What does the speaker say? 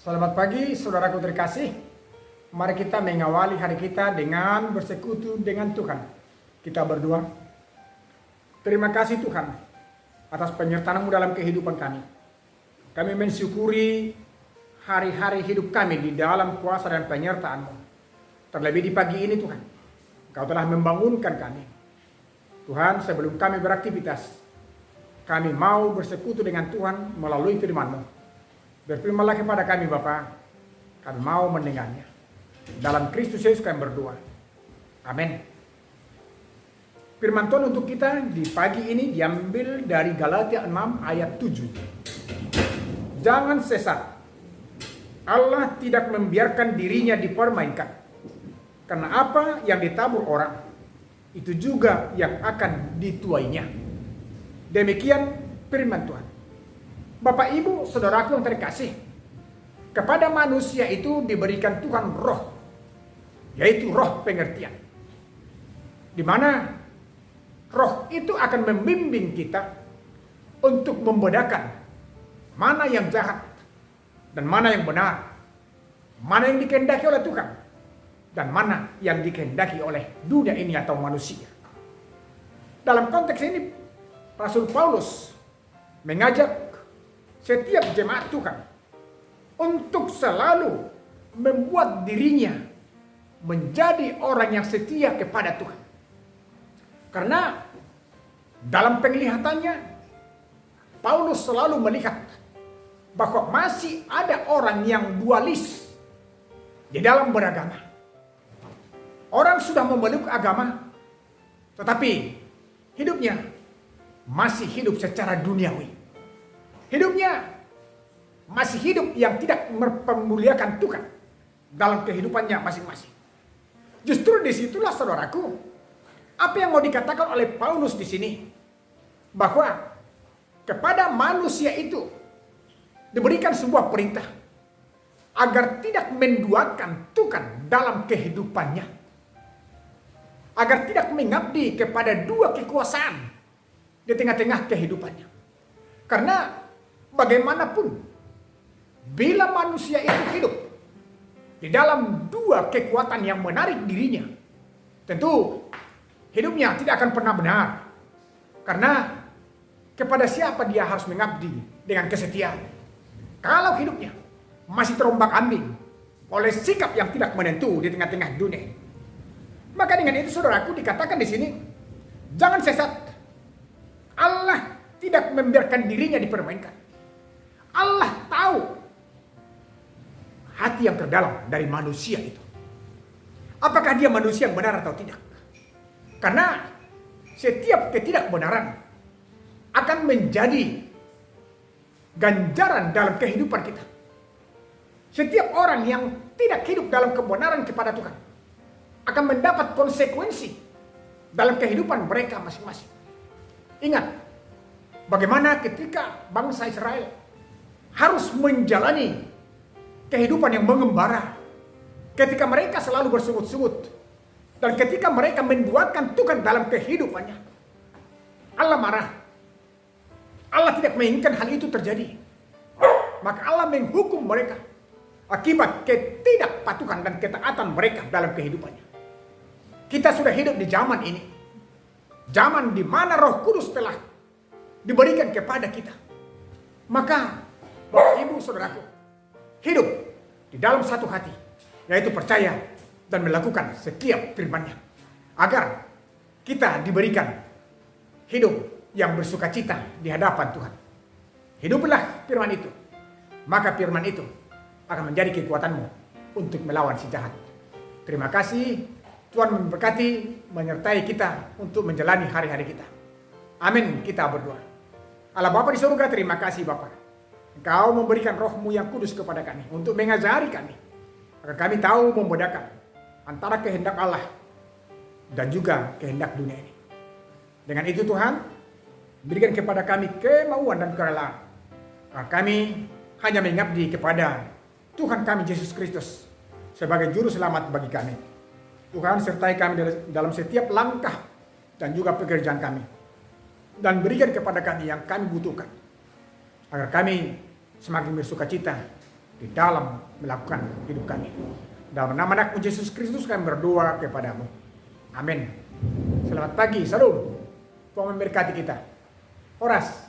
Selamat pagi saudaraku terkasih. Mari kita mengawali hari kita dengan bersekutu dengan Tuhan. Kita berdoa. Terima kasih Tuhan atas penyertaan-Mu dalam kehidupan kami. Kami mensyukuri hari-hari hidup kami di dalam kuasa dan penyertaan-Mu. Terlebih di pagi ini Tuhan, Engkau telah membangunkan kami. Tuhan, sebelum kami beraktivitas, kami mau bersekutu dengan Tuhan melalui firman-Mu. Berfirmanlah kepada kami Bapa, kami mau mendengarnya. Dalam Kristus Yesus kami berdoa. Amin. Firman Tuhan untuk kita di pagi ini diambil dari Galatia 6 ayat 7. Jangan sesat. Allah tidak membiarkan dirinya dipermainkan. Karena apa yang ditabur orang, itu juga yang akan dituainya. Demikian firman Tuhan. Bapak Ibu saudaraku yang terkasih, kepada manusia itu diberikan Tuhan roh, yaitu roh pengertian, di mana roh itu akan membimbing kita untuk membedakan mana yang jahat dan mana yang benar, mana yang dikehendaki oleh Tuhan dan mana yang dikehendaki oleh dunia ini atau manusia. Dalam konteks ini Rasul Paulus mengajak setiap jemaat Tuhan untuk selalu membuat dirinya menjadi orang yang setia kepada Tuhan. Karena dalam penglihatannya Paulus selalu melihat bahwa masih ada orang yang dualis di dalam beragama. Orang sudah memeluk agama, tetapi hidupnya masih hidup secara duniawi. Hidupnya masih hidup yang tidak mempermuliakan Tuhan dalam kehidupannya masing-masing. Justru disitulah saudaraku, apa yang mau dikatakan oleh Paulus di sini, bahwa kepada manusia itu diberikan sebuah perintah agar tidak menduakan Tuhan dalam kehidupannya, agar tidak mengabdi kepada dua kekuasaan di tengah-tengah kehidupannya. Karena bagaimanapun, bila manusia itu hidup di dalam dua kekuatan yang menarik dirinya, tentu hidupnya tidak akan pernah benar. Karena kepada siapa dia harus mengabdi dengan kesetiaan? Kalau hidupnya masih terombang-ambing oleh sikap yang tidak menentu di tengah-tengah dunia. Maka dengan itu saudaraku dikatakan di sini, jangan sesat. Allah tidak membiarkan dirinya dipermainkan. Allah tahu hati yang terdalam dari manusia itu. Apakah dia manusia yang benar atau tidak? Karena setiap ketidakbenaran akan menjadi ganjaran dalam kehidupan kita. Setiap orang yang tidak hidup dalam kebenaran kepada Tuhan akan mendapat konsekuensi dalam kehidupan mereka masing-masing. Ingat, bagaimana ketika bangsa Israel harus menjalani kehidupan yang mengembara, ketika mereka selalu bersungut-sungut, dan ketika mereka menduakan Tuhan dalam kehidupannya, Allah marah. Allah tidak menginginkan hal itu terjadi. Maka Allah menghukum mereka akibat ketidakpatuhan dan ketaatan mereka dalam kehidupannya. Kita sudah hidup di zaman ini, zaman di mana Roh Kudus telah diberikan kepada kita. Maka Bapak Ibu saudaraku, hidup di dalam satu hati, yaitu percaya dan melakukan setiap firman-Nya, agar kita diberikan hidup yang bersukacita di hadapan Tuhan. Hiduplah firman itu, maka firman itu akan menjadi kekuatanmu untuk melawan si jahat. Terima kasih, Tuhan memberkati, menyertai kita untuk menjalani hari-hari kita. Amin, kita berdoa. Allah Bapa di surga, terima kasih Bapa. Engkau memberikan Roh-Mu yang kudus kepada kami untuk mengajari kami, agar kami tahu membedakan antara kehendak Allah dan juga kehendak dunia ini. Dengan itu Tuhan, berikan kepada kami kemauan dan kerelaan, agar kami hanya mengabdi kepada Tuhan kami Yesus Kristus sebagai juru selamat bagi kami. Tuhan sertai kami dalam setiap langkah dan juga pekerjaan kami, dan berikan kepada kami yang kami butuhkan, agar kami semakin bersukacita di dalam melakukan hidup kami. Dalam nama anakmu Yesus Kristus kami berdoa kepadamu. Amin. Selamat pagi, saudara. Tuhan memberkati kita. Horas.